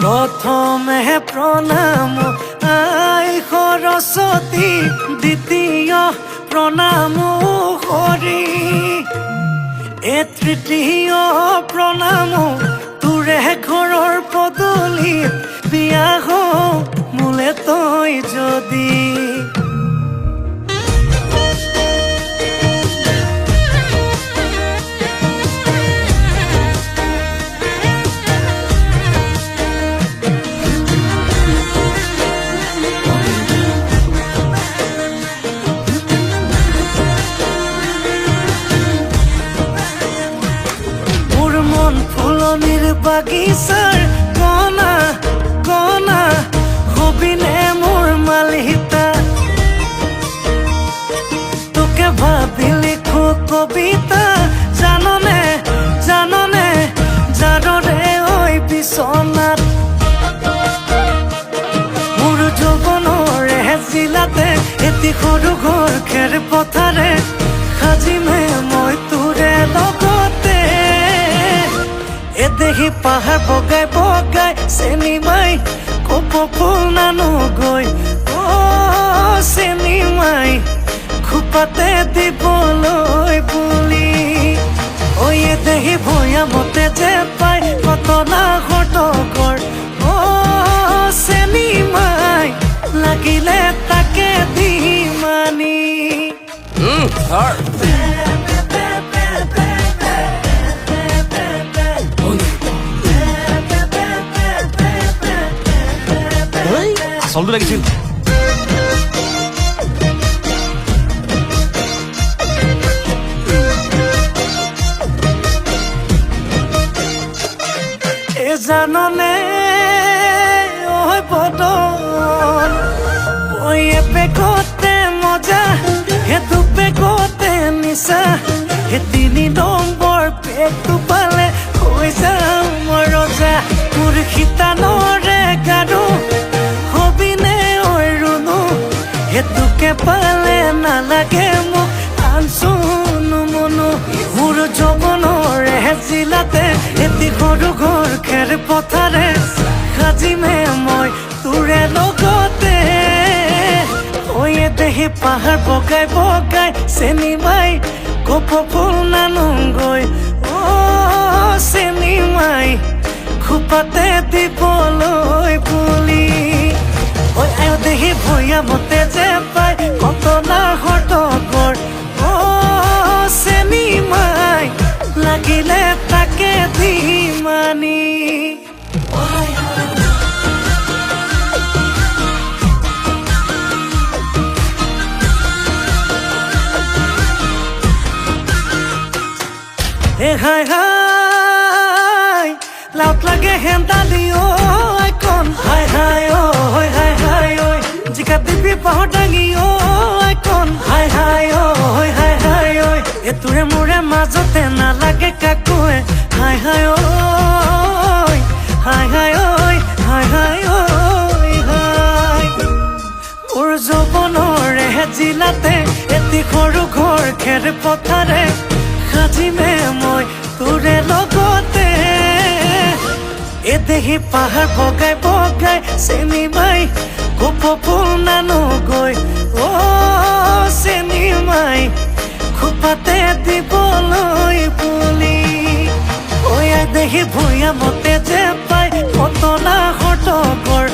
প্ৰথমে প্ৰণাম আই সৰস্বতী, দ্বিতীয় প্ৰণাম হৰি, এ তৃতীয় প্ৰণাম তোৰে ঘৰৰ পদূলিত, বিয়া হওঁ মোলে তই যদি। ফুলনিৰ বাগিচাৰ কণা কণা হবিনে মোৰ মালিতা, তোকে ভাবি লিখো কবিতা, জাননে জাননে যাদৰে ঐ বিচনাত, মোৰ যৌৱনৰে জিলাতে এটি সৰু ঘৰ খেৰ পথাৰে সাজিমে মই তোৰে লগতে। এদেহি পাহাৰ বগাই বগাই চেনি মাই কপৌ ফুল নানো গৈ, চেনি মাই খোপাতে দিবলৈ বুলি। এদেহি ভৈয়ামতে যে পাই কটনা ঘটকৰ, চেনি মাই লাগিলে তাকে দি মানি। আচলটো লাগিছিল। জাননে ঐ বদন, পেকতে মজা সেইটো পেকতে নিচা, সেই 3 নম্বৰ পেকটো পালে হৈ যাম মই ৰজা। মোৰ শীতানৰে গাৰু হবিনে ঐ ৰুণু, সেইটোকে পালে নালাগে মোক আনচুনো মনো। মোৰ যৌৱনৰে জিলাতে এটি সৰু ঘৰ খেৰ পথাৰে সাজিমে মই তোৰে লগতে। এদেহি পাহাৰ বগাই বগাই চেনি মাই কপৌ ফুল নানোগৈ, চেনি মাই খোপাতে দিবলৈ বুলি। দেহি ভৈয়ামতে যে পাই কটনা ঘটকৰ, চেনি মাই লাগিলে তাকে দি মানি। হাই হাই লাউত লাগে হেন্দালি আইকন, হাই হাই ঐ হাই হাই ঐ জিকা দিবি পাহৰ দাঙি আইকন, হাই হাই ঐ হাই হাই ঐ এটোৰে মোৰে মাজতে নালাগে কাকোৱে, হাই হাই ঐ হাই হাই ঐ হাই হাই ঐ হাই। মোৰ যৌৱনৰে জিলাতে এটি সৰু ঘৰ খেৰ পথাৰে সাজিমে মই তোৰে লগতে। এদেহি পাহাৰ বগাই বগাই চেনি মাই কপৌ ফুল নানোগৈ, চেনি মাই খোপাতে দিবলৈ বুলি। এদেহি ভৈয়ামতে যে পাই কটনা ঘটকৰ,